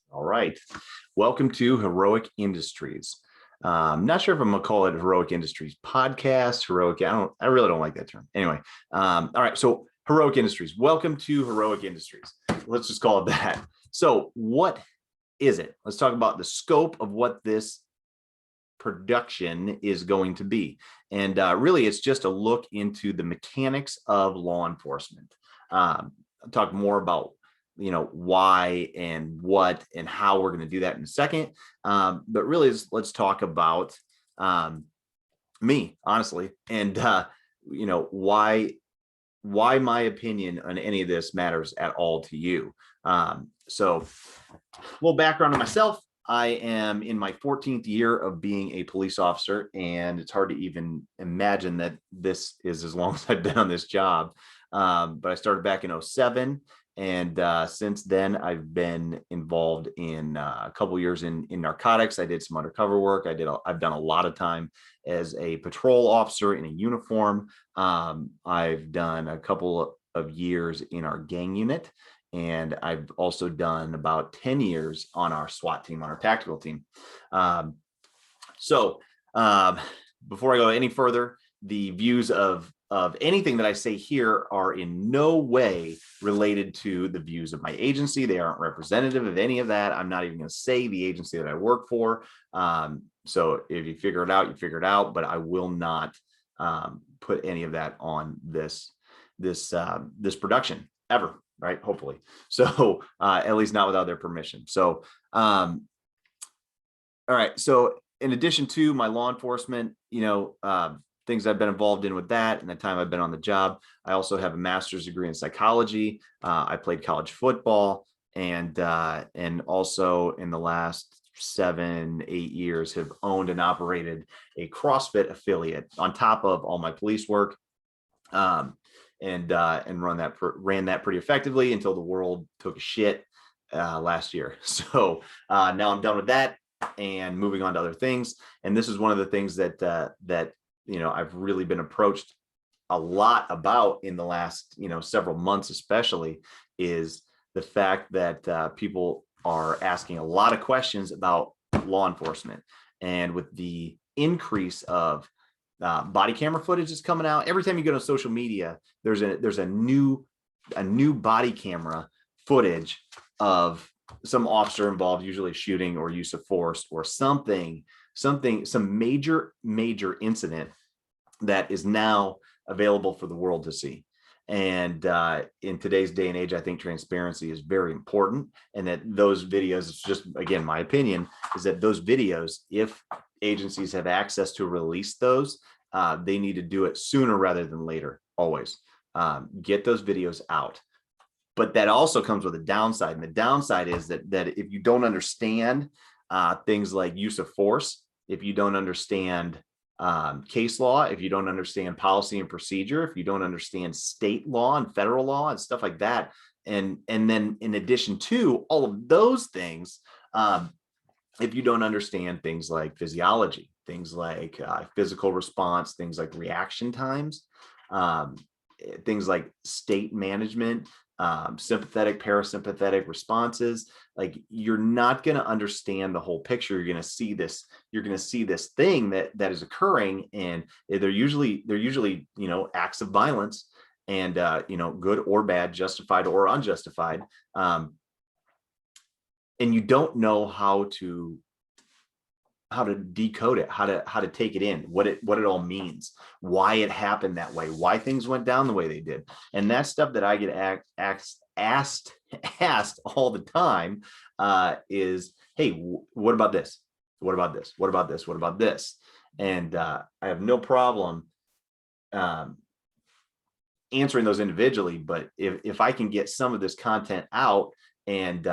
All right. Welcome to Heroic Industries. I'm not sure if I'm gonna call it Heroic Industries podcast, heroic. I really don't like that term. Anyway, all right. So Heroic Industries. Welcome to Heroic Industries. Let's just call it that. So what is it? Let's talk about the scope of what this production is going to be. And really, it's just a look into the mechanics of law enforcement. I'll talk more about why and what and how we're going to do that in a second, but really let's talk about me honestly, and why my opinion on any of this matters at all to you. So a little background on myself. I am in my 14th year of being a police officer, and it's hard to even imagine that this is as long as I've been on this job. But I started back in 07. And since then, I've been involved in a couple of years in narcotics. I did some undercover work. I've done a lot of time as a patrol officer in a uniform. I've done a couple of years in our gang unit, and I've also done about 10 years on our SWAT team, on our tactical team. So before I go any further, the views of anything that I say here are in no way related to the views of my agency. They aren't representative of any of that. I'm not even going to say the agency that I work for. So if you figure it out, you figure it out, but I will not put any of that on this production ever, right? Hopefully. So at least not without their permission. So all right. So in addition to my law enforcement, things I've been involved in with that and the time I've been on the job, I also have a master's degree in psychology. I played college football, and also in the last 7-8 years have owned and operated a CrossFit affiliate on top of all my police work, and ran that pretty effectively until the world took a shit last year. So now I'm done with that and moving on to other things. And this is one of the things that I've really been approached a lot about in the last, several months, especially, is the fact that people are asking a lot of questions about law enforcement. And with the increase of body camera footage that's coming out, every time you go to social media, there's a new body camera footage of some officer involved, usually shooting or use of force or some major incident that is now available for the world to see. And in today's day and age, I think transparency is very important, and that those videos, it's just, again, my opinion is that those videos, if agencies have access to release those, they need to do it sooner rather than later. Always get those videos out. But that also comes with a downside. And the downside is that if you don't understand things like use of force, if you don't understand case law, if you don't understand policy and procedure, if you don't understand state law and federal law and stuff like that, and then in addition to all of those things, if you don't understand things like physiology, things like physical response, things like reaction times, things like state management, sympathetic, parasympathetic responses, like, you're not going to understand the whole picture. You're going to see this thing that is occurring, and they're usually acts of violence, and good or bad, justified or unjustified, and you don't know how to decode it, how to take it in, what it all means, why it happened that way, why things went down the way they did. And that's stuff that I get asked all the time, is, hey, what about this? What about this? What about this? What about this? And I have no problem answering those individually, but if I can get some of this content out and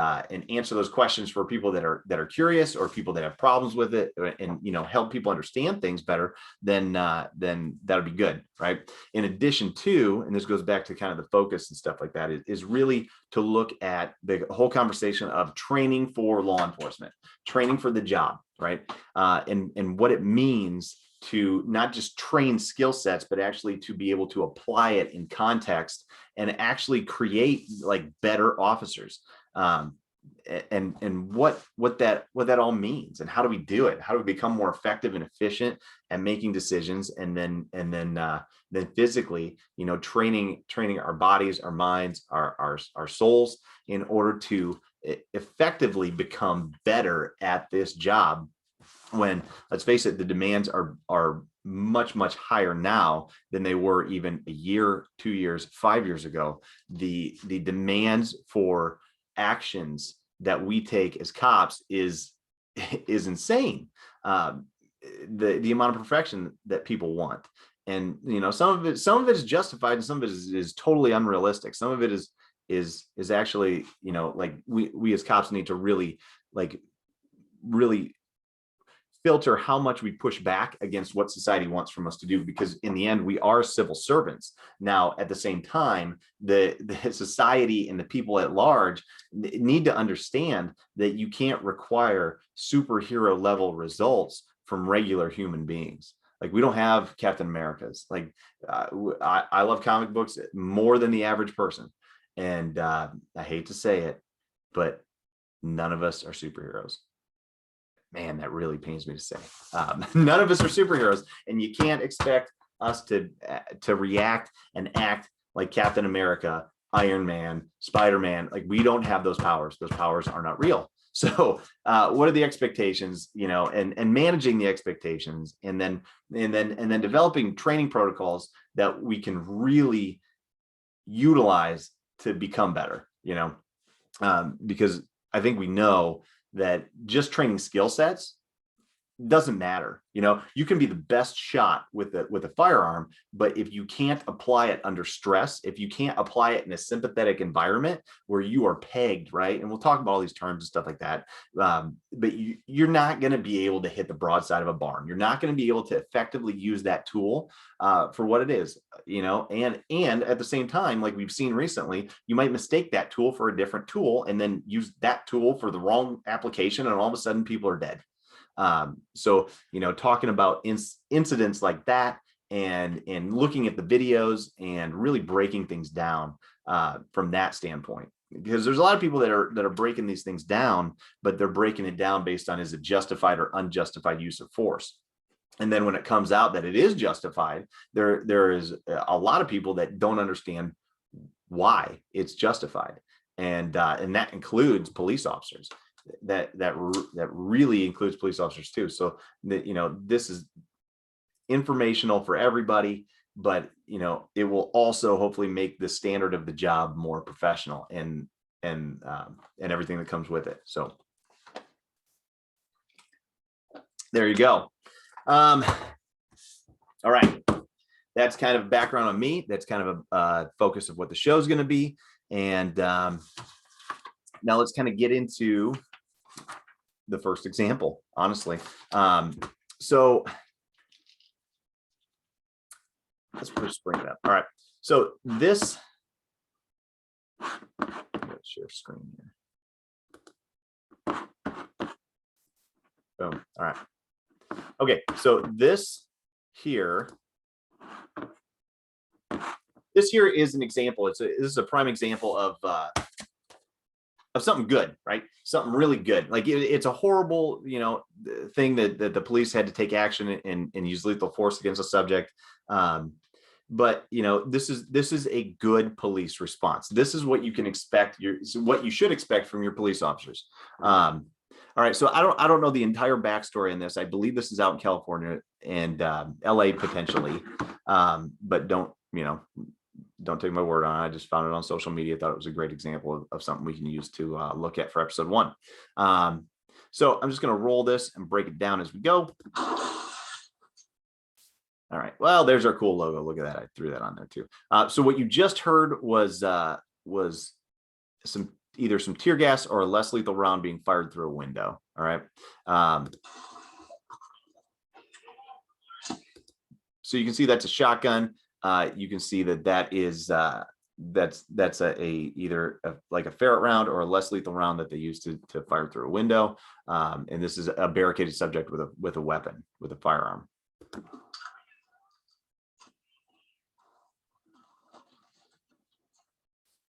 answer those questions for people that are curious, or people that have problems with it, and help people understand things better, then that'll be good, right? In addition to, and this goes back to kind of the focus and stuff like that, is really to look at the whole conversation of training for law enforcement, training for the job, right? And what it means to not just train skill sets, but actually to be able to apply it in context and actually create like better officers. and what that all means, and how do we do it? How do we become more effective and efficient at making decisions, and then physically, training our bodies, our minds, our souls, in order to effectively become better at this job, when, let's face it, the demands are much higher now than they were even a year, 2 years, 5 years ago. The demands for actions that we take as cops is insane. The amount of perfection that people want, and some of it is justified, and some of it is totally unrealistic. Some of it is actually, like, we as cops need to really, like, really filter how much we push back against what society wants from us to do, because in the end we are civil servants. Now, at the same time, the society and the people at large need to understand that you can't require superhero level results from regular human beings. Like, we don't have Captain Americas. Like, I love comic books more than the average person, and I hate to say it, but none of us are superheroes. Man, that really pains me to say. None of us are superheroes, and you can't expect us to react and act like Captain America, Iron Man, Spider-Man. Like, we don't have those powers. Those powers are not real. So what are the expectations, and managing the expectations, and then developing training protocols that we can really utilize to become better, because I think we know that just training skill sets doesn't matter. You can be the best shot with a firearm, but if you can't apply it under stress, if you can't apply it in a sympathetic environment where you are pegged, right? And we'll talk about all these terms and stuff like that. But you're not going to be able to hit the broadside of a barn. You're not going to be able to effectively use that tool for what it is, and at the same time, like we've seen recently, you might mistake that tool for a different tool and then use that tool for the wrong application, and all of a sudden people are dead. So, talking about incidents like that, and looking at the videos and really breaking things down from that standpoint, because there's a lot of people that are breaking these things down, but they're breaking it down based on, is it justified or unjustified use of force? And then when it comes out that it is justified, there is a lot of people that don't understand why it's justified, and that includes police officers. That really includes police officers too. So this is informational for everybody, but it will also hopefully make the standard of the job more professional, and everything that comes with it. So there you go. All right, that's kind of background on me. That's kind of a focus of what the show is going to be, and now let's kind of get into the first example, honestly. So let's just bring it up. All right. So this, let's share screen here. Boom. All right. Okay. So this here is an example. This is a prime example of something good, right? Something really good. Like, it's a horrible, thing that the police had to take action and use lethal force against a subject. But this is a good police response. This is what you can expect. What you should expect from your police officers. All right. So I don't know the entire backstory in this. I believe this is out in California and LA potentially, but don't take my word on it. I just found it on social media. Thought it was a great example of something we can use to look at for episode 1. So I'm just going to roll this and break it down as we go. All right. Well, there's our cool logo. Look at that. I threw that on there too. So what you just heard was either some tear gas or a less lethal round being fired through a window. All right. So you can see that's a shotgun. You can see that is that's either like a ferret round or a less lethal round that they use to fire through a window. And this is a barricaded subject with a weapon, with a firearm.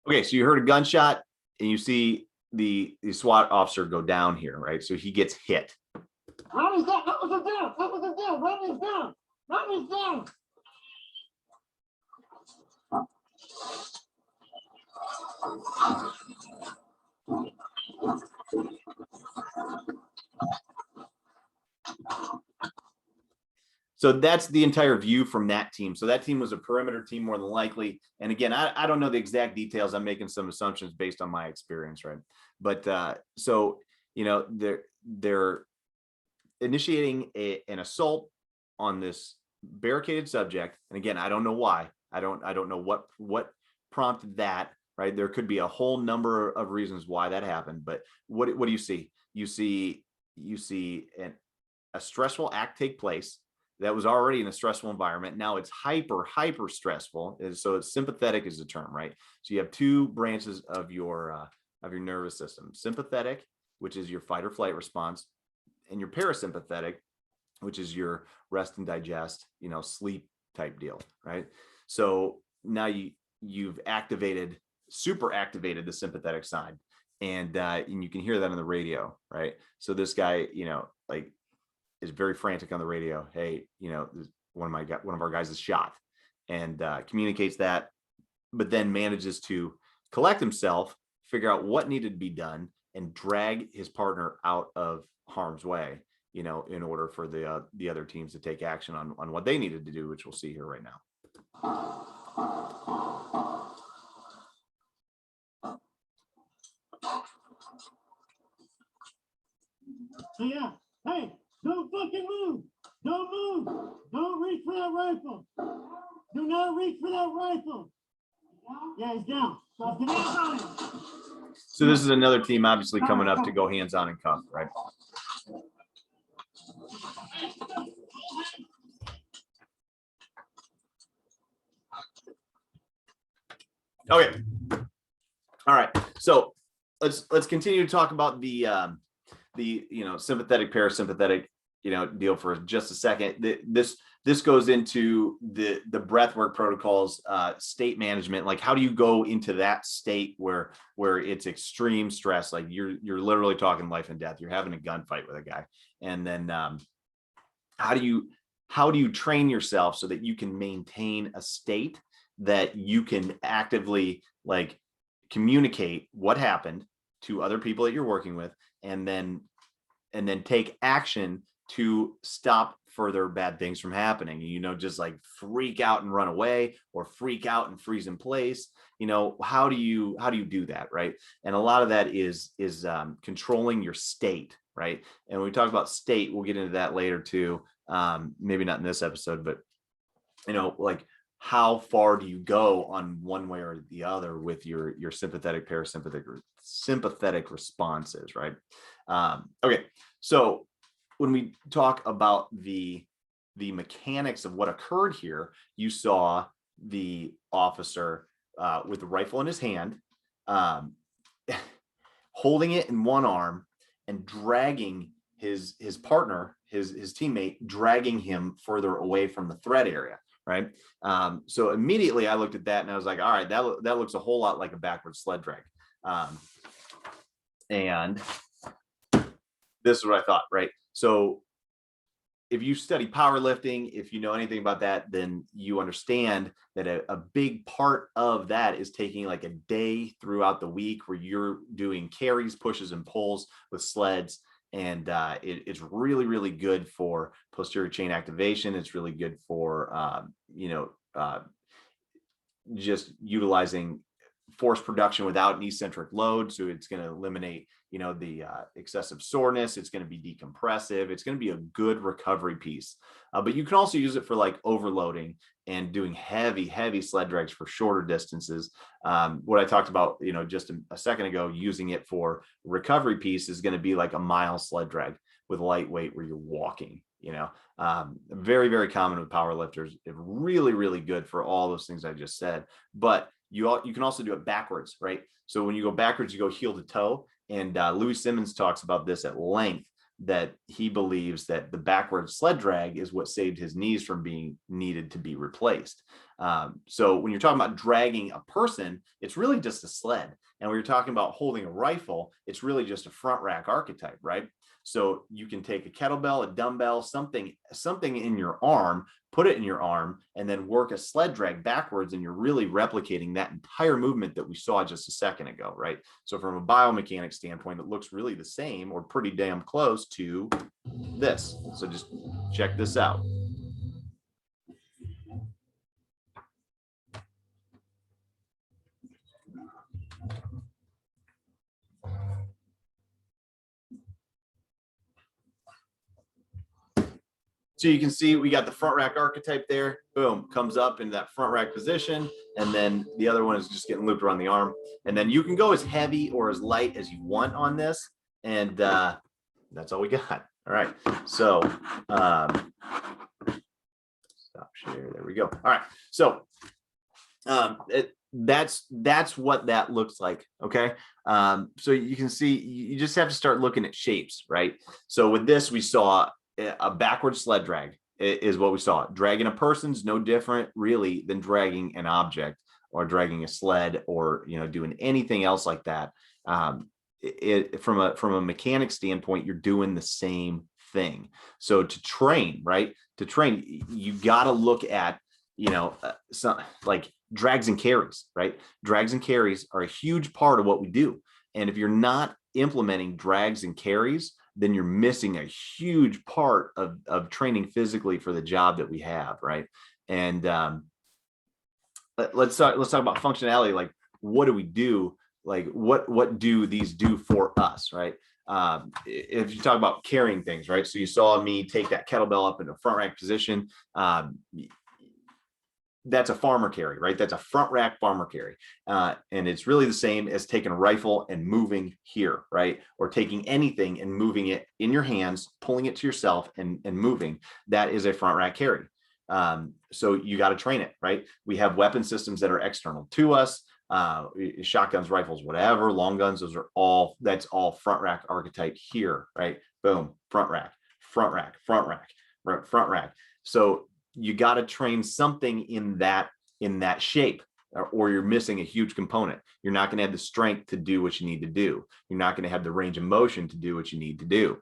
Okay, so you heard a gunshot, and you see the SWAT officer go down here, right? So he gets hit. Run is down. That was a down. That was a down. Run is down. Run is down. So that's the entire view from that team. So that team was a perimeter team more than likely. And again, I don't know the exact details. I'm making some assumptions based on my experience, right? But so, you know, they're initiating an assault on this barricaded subject. And again, I don't know why. I don't know what prompted that, right? There could be a whole number of reasons why that happened. But what do you see? You see a stressful act take place that was already in a stressful environment. Now it's hyper stressful. So it's sympathetic is the term, right? So you have two branches of your nervous system: sympathetic, which is your fight or flight response, and your parasympathetic, which is your rest and digest, you know, sleep type deal, right? So now you've super activated the sympathetic side, and you can hear that on the radio, right? So this guy, you know, like, is very frantic on the radio. Hey, you know, one of our guys is shot, and communicates that, but then manages to collect himself, figure out what needed to be done, and drag his partner out of harm's way, you know, in order for the other teams to take action on what they needed to do, which we'll see here right now. Yeah. Hey, don't fucking move. Don't move. Don't reach for that rifle. Do not reach for that rifle. Yeah, he's down. So get hands on him. So this is another team obviously coming up to go hands on and cuff, right? Okay. All right. So let's continue to talk about the you know, sympathetic parasympathetic, you know, deal for just a second. This goes into the breathwork protocols, state management. Like, how do you go into that state where it's extreme stress? Like you're literally talking life and death. You're having a gunfight with a guy, and then how do you train yourself so that you can maintain a state that you can actively, like, communicate what happened to other people that you're working with, and then take action to stop further bad things from happening? You know, just like freak out and run away, or freak out and freeze in place. You know, how do you do that, right? And a lot of that is controlling your state, right? And when we talk about state, we'll get into that later too. Maybe not in this episode, but, you know, like, how far do you go on one way or the other with your sympathetic, parasympathetic, sympathetic responses, right? Okay, so when we talk about the mechanics of what occurred here, you saw the officer with the rifle in his hand, holding it in one arm and dragging his partner, his teammate, dragging him further away from the threat area. Right. So immediately I looked at that and I was like, all right, that looks a whole lot like a backward sled drag. And this is what I thought, right? So if you study powerlifting, if you know anything about that, then you understand that a big part of that is taking like a day throughout the week where you're doing carries, pushes, and pulls with sleds. And it's really, really good for posterior chain activation. It's really good for, just utilizing force production without an eccentric load. So it's going to eliminate, you know, the excessive soreness. It's going to be decompressive. It's going to be a good recovery piece. But you can also use it for like overloading and doing heavy sled drags for shorter distances. What I talked about, you know, just a second ago, using it for recovery piece is going to be like a mile sled drag with lightweight where you're walking, you know. Very, very common with powerlifters. It's really, really good for all those things I just said. But you can also do it backwards, right? So when you go backwards, you go heel to toe. And Louis Simmons talks about this at length that he believes that the backward sled drag is what saved his knees from being needed to be replaced. So when you're talking about dragging a person, it's really just a sled. And when you're talking about holding a rifle, it's really just a front rack archetype, right? So you can take a kettlebell, a dumbbell, something in your arm, put it in your arm, and then work a sled drag backwards, and you're really replicating that entire movement that we saw just a second ago, right? So from a biomechanics standpoint, it looks really the same or pretty damn close to this. So just check this out. So you can see we got the front rack archetype there. Boom, comes up in that front rack position. And then the other one is just getting looped around the arm. And then you can go as heavy or as light as you want on this. And that's all we got. All right. So stop share. There we go. All right. So that's what that looks like. Okay. So you can see you just have to start looking at shapes, right? So with this, we saw a backward sled drag is what we saw. Dragging a person's no different really than dragging an object or dragging a sled or, you know, doing anything else like that. From a mechanic standpoint, you're doing the same thing. So to train, right? To train, you got to look at, you know, some like drags and carries, right? Drags and carries are a huge part of what we do. And if you're not implementing drags and carries, then you're missing a huge part of training physically for the job that we have, right? And let's talk about functionality. Like, what do we do? Like, what do these do for us, right? If you talk about carrying things, right? So you saw me take that kettlebell up in a front rack position. That's a farmer carry, right? That's a front rack farmer carry. And it's really the same as taking a rifle and moving here, right? Or taking anything and moving it in your hands, pulling it to yourself and moving. That is a front rack carry. So you got to train it, right? We have weapon systems that are external to us, shotguns, rifles, whatever, long guns, that's all front rack archetype here, right? Boom, front rack, front rack, front rack, front rack. So you got to train something in that shape, or you're missing a huge component. You're not going to have the strength to do what you need to do. You're not going to have the range of motion to do what you need to do.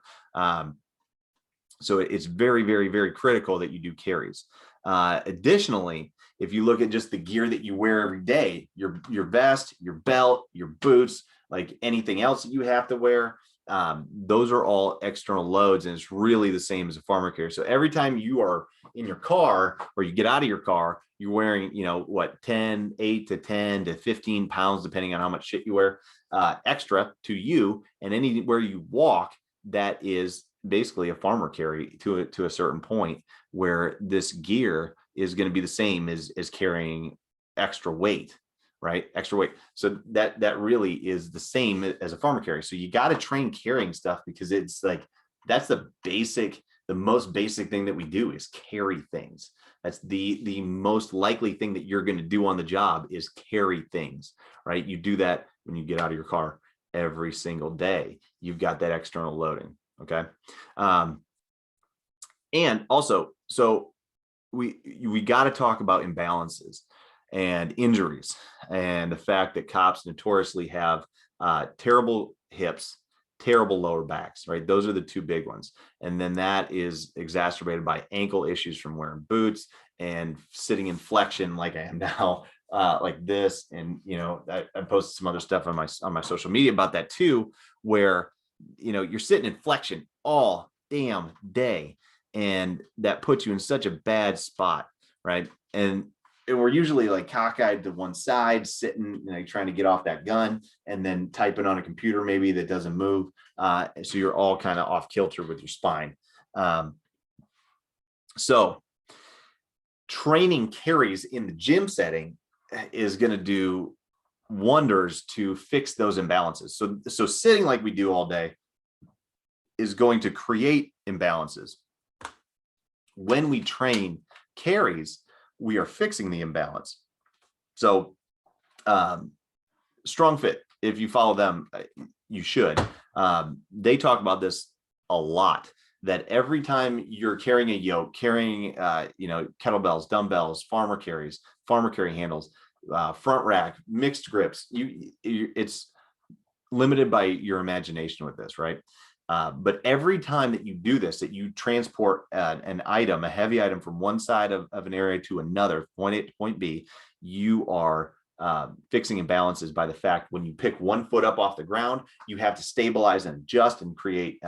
So it's very, very, very critical that you do carries. Additionally, if you look at just the gear that you wear every day, your vest, your belt, your boots, like anything else that you have to wear, those are all external loads, and it's really the same as a farmer carry. So every time you are in your car or you get out of your car, you're wearing, you know, what, 8 to 10 to 15 pounds, depending on how much shit you wear, extra to you. And anywhere you walk, that is basically a farmer carry to a certain point, where this gear is going to be the same as carrying extra weight, right? Extra weight. So that really is the same as a farmer carry. So you got to train carrying stuff, because it's like, that's the most basic thing that we do is carry things. That's the most likely thing that you're going to do on the job is carry things, right? You do that when you get out of your car every single day. You've got that external loading. Okay. And also, so we got to talk about imbalances and injuries, and the fact that cops notoriously have terrible hips, terrible lower backs, right? Those are the two big ones. And then that is exacerbated by ankle issues from wearing boots and sitting in flexion like I am now, like this. And, you know, I posted some other stuff on my social media about that too, where, you know, you're sitting in flexion all damn day, and that puts you in such a bad spot, right? And we're usually like cockeyed to one side, sitting, you know, trying to get off that gun, and then typing on a computer maybe that doesn't move. So you're all kind of off kilter with your spine. So training carries in the gym setting is going to do wonders to fix those imbalances. So sitting like we do all day is going to create imbalances. When we train carries, we are fixing the imbalance. So Strong Fit, if you follow them, you should. They talk about this a lot, that every time you're carrying a yoke, carrying, kettlebells, dumbbells, farmer carry handles, front rack, mixed grips, it's limited by your imagination with this, right? But every time that you do this, that you transport an item, a heavy item from one side of an area to another, point A to point B, you are fixing imbalances by the fact when you pick one foot up off the ground, you have to stabilize and adjust and create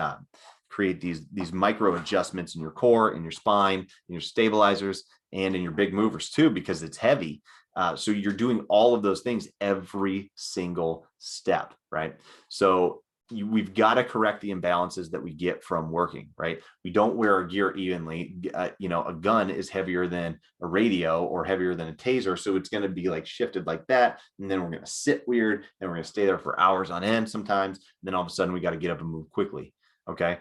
these micro adjustments in your core, in your spine, in your stabilizers, and in your big movers too, because it's heavy. So you're doing all of those things every single step, right? So we've got to correct the imbalances that we get from working, right? We don't wear our gear evenly. A gun is heavier than a radio or heavier than a taser. So it's going to be like shifted like that. And then we're going to sit weird and we're going to stay there for hours on end sometimes. And then all of a sudden we got to get up and move quickly. Okay.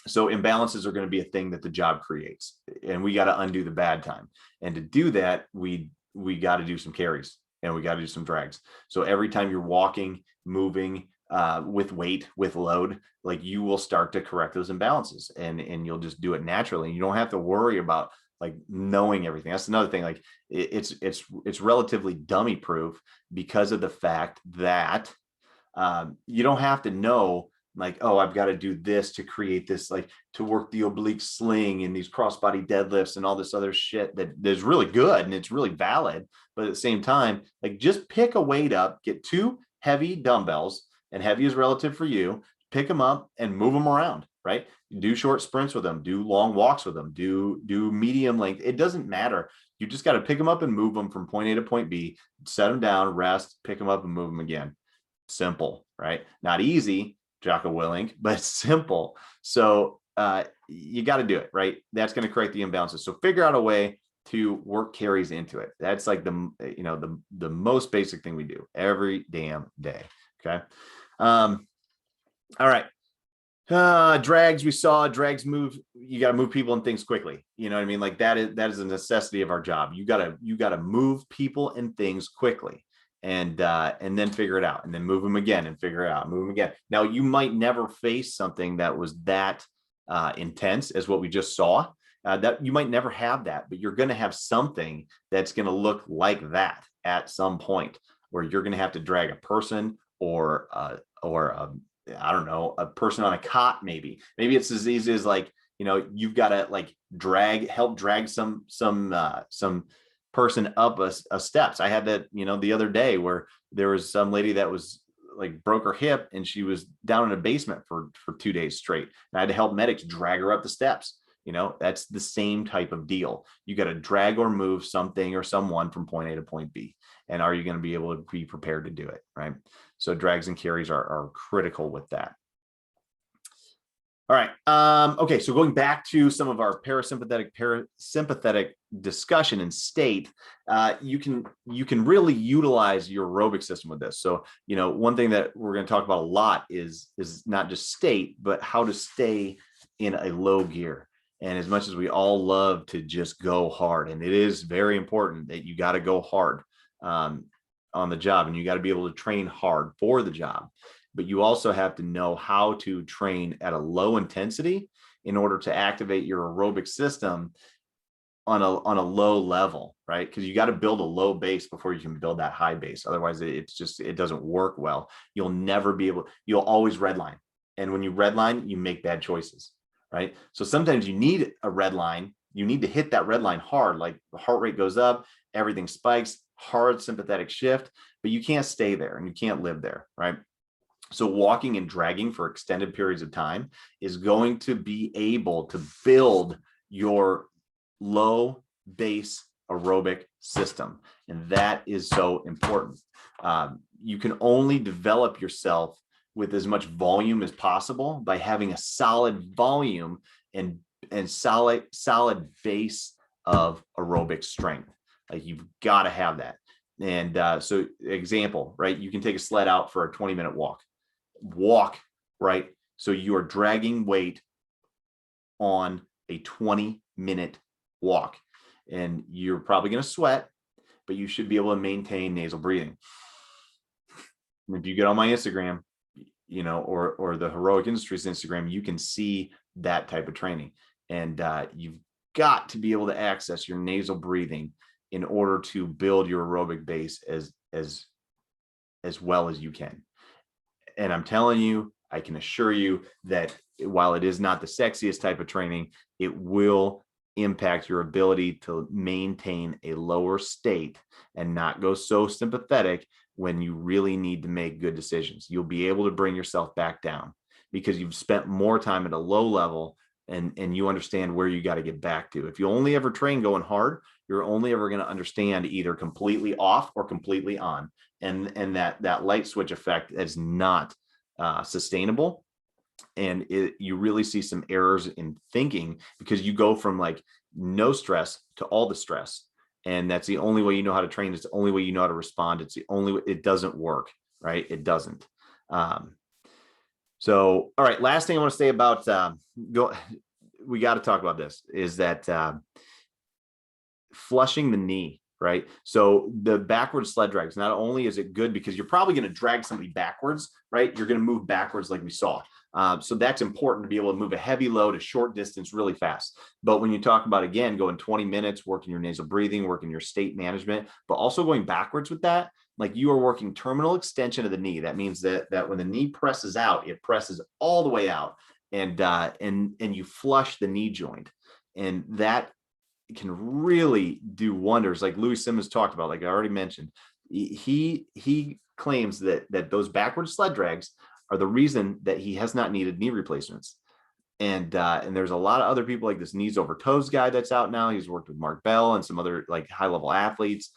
So imbalances are going to be a thing that the job creates, and we got to undo the bad time. And to do that, we got to do some carries and we got to do some drags. So every time you're walking, moving with weight, with load, like you will start to correct those imbalances, and you'll just do it naturally. You don't have to worry about like knowing everything. That's another thing. Like it's relatively dummy proof because of the fact that you don't have to know like, oh, I've got to do this to create this, like to work the oblique sling and these crossbody deadlifts and all this other shit that is really good and it's really valid. But at the same time, like just pick a weight up, get 2 heavy dumbbells, and heavy is relative for you, pick them up and move them around, right? Do short sprints with them, do long walks with them, do medium length. It doesn't matter. You just got to pick them up and move them from point A to point B, set them down, rest, pick them up and move them again. Simple, right? Not easy, Jocko Willink, but simple. So you got to do it, right? That's going to correct the imbalances. So figure out a way to work carries into it. That's like the most basic thing we do every damn day. Okay. All right. Drags, we saw drags move. You got to move people and things quickly. You know what I mean? Like that is a necessity of our job. You got to move people and things quickly. And then figure it out, and then move them again and figure it out, move them again. Now you might never face something that was that intense as what we just saw. That you might never have that, but you're going to have something that's going to look like that at some point, where you're going to have to drag a person or I don't know, a person on a cot. Maybe it's as easy as like, you've got to like help drag some person up a steps. I had that, the other day where there was some lady that was like broke her hip and she was down in a basement for 2 days straight. And I had to help medics drag her up the steps. That's the same type of deal. You got to drag or move something or someone from point A to point B. And are you going to be able to be prepared to do it? Right. So drags and carries are critical with that. All right. Okay. So going back to some of our parasympathetic discussion and state, you can really utilize your aerobic system with this. So, one thing that we're going to talk about a lot is not just state, but how to stay in a low gear. And as much as we all love to just go hard, and it is very important that you got to go hard on the job, and you got to be able to train hard for the job. But you also have to know how to train at a low intensity in order to activate your aerobic system on a low level, right? Because you got to build a low base before you can build that high base. Otherwise, it doesn't work well. You'll always redline. And when you redline, you make bad choices, right? So sometimes you need a red line. You need to hit that red line hard, like the heart rate goes up, everything spikes, hard sympathetic shift, but you can't stay there and you can't live there, right? So walking and dragging for extended periods of time is going to be able to build your low base aerobic system. And that is so important. You can only develop yourself with as much volume as possible by having a solid volume and solid base of aerobic strength. Like you've got to have that. And so example, right? You can take a sled out for a 20-minute walk, right? So you are dragging weight on a 20-minute walk, and you're probably going to sweat, but you should be able to maintain nasal breathing. And if you get on my Instagram, or the Heroic Industries Instagram, you can see that type of training. And you've got to be able to access your nasal breathing in order to build your aerobic base as well as you can. And I'm telling you, I can assure you that while it is not the sexiest type of training, it will impact your ability to maintain a lower state and not go so sympathetic when you really need to make good decisions. You'll be able to bring yourself back down because you've spent more time at a low level, and you understand where you got to get back to. If you only ever train going hard, you're only ever going to understand either completely off or completely on. And that light switch effect is not sustainable. And you really see some errors in thinking because you go from like no stress to all the stress. And that's the only way you know how to train. It's the only way you know how to respond. It's the only way. It doesn't work, right? It doesn't. So, all right. Last thing I want to say about we got to talk about this is that flushing the knee, right? So the backward sled drags, not only is it good because you're probably going to drag somebody backwards, right? You're going to move backwards like we saw. So that's important to be able to move a heavy load a short distance really fast. But when you talk about, again, going 20 minutes, working your nasal breathing, working your state management, but also going backwards with that, like you are working terminal extension of the knee. That means that when the knee presses out, it presses all the way out, and you flush the knee joint. And that can really do wonders. Like Louis Simmons talked about, like I already mentioned, he claims that those backward sled drags are the reason that he has not needed knee replacements. And there's a lot of other people like this knees over toes guy that's out now. He's worked with Mark Bell and some other like high level athletes.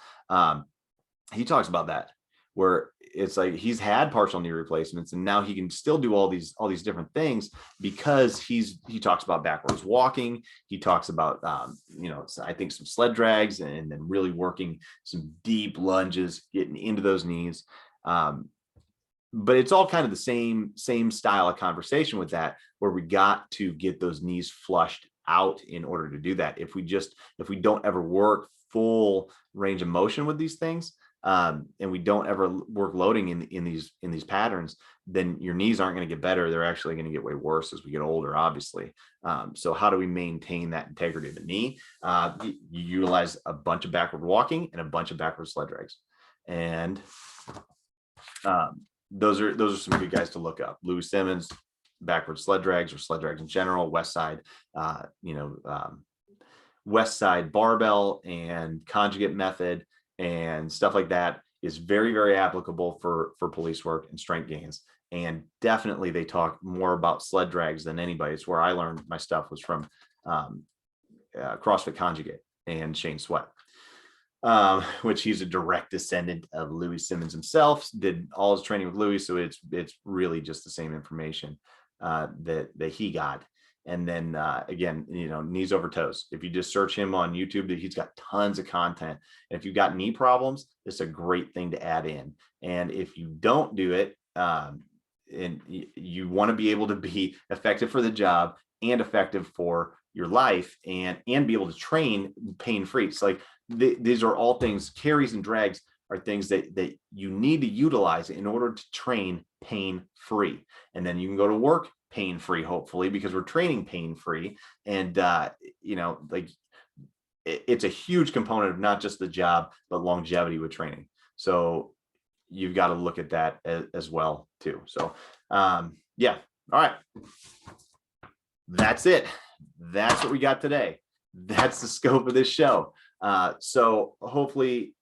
He talks about that, where it's like he's had partial knee replacements and now he can still do all these different things because he talks about backwards walking. He talks about I think some sled drags and then really working some deep lunges, getting into those knees. But it's all kind of the same style of conversation with that, where we got to get those knees flushed out in order to do that. If we don't ever work full range of motion with these things, and we don't ever work loading in these patterns, then your knees aren't going to get better. They're actually going to get way worse as we get older, obviously. So how do we maintain that integrity of the knee? You utilize a bunch of backward walking and a bunch of backward sled drags. And those are some good guys to look up. Louis Simmons, backward sled drags, or sled drags in general, West Side barbell and conjugate method and stuff like that is very, very applicable for police work and strength gains. And definitely they talk more about sled drags than anybody. It's where I learned my stuff was from CrossFit Conjugate and Shane Sweat. Which he's a direct descendant of Louis Simmons himself, did all his training with Louis. So it's really just the same information that he got. And then again, knees over toes. If you just search him on YouTube, he's got tons of content. And if you've got knee problems, it's a great thing to add in. And if you don't do it, and you want to be able to be effective for the job and effective for your life and be able to train pain-free. It's like these are all things, carries and drags are things that you need to utilize in order to train pain-free. And then you can go to work pain-free, hopefully, because we're training pain-free. And, it's a huge component of not just the job, but longevity with training. So you've got to look at that as well too. So, yeah. All right. That's it. That's what we got today. That's the scope of this show. So hopefully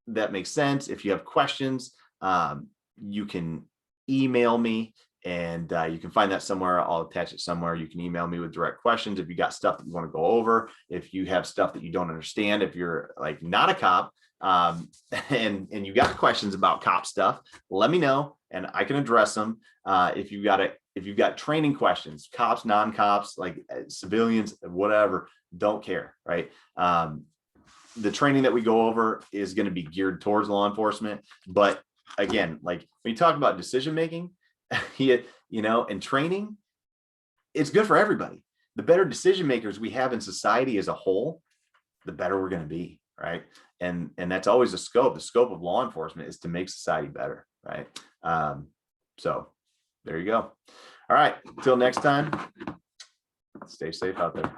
that makes sense. If you have questions, you can email me, and you can find that somewhere. I'll attach it somewhere. You can email me with direct questions. If you got stuff that you want to go over, if you have stuff that you don't understand, if you're like not a cop, and you got questions about cop stuff, let me know and I can address them. If you've got training questions, cops, non-cops, like civilians, whatever, don't care, right? The training that we go over is going to be geared towards law enforcement. But again, like when you talk about decision making, and training, it's good for everybody. The better decision makers we have in society as a whole, the better we're going to be, right? And that's always the scope. The scope of law enforcement is to make society better, right? So There you go. All right. Till next time, stay safe out there.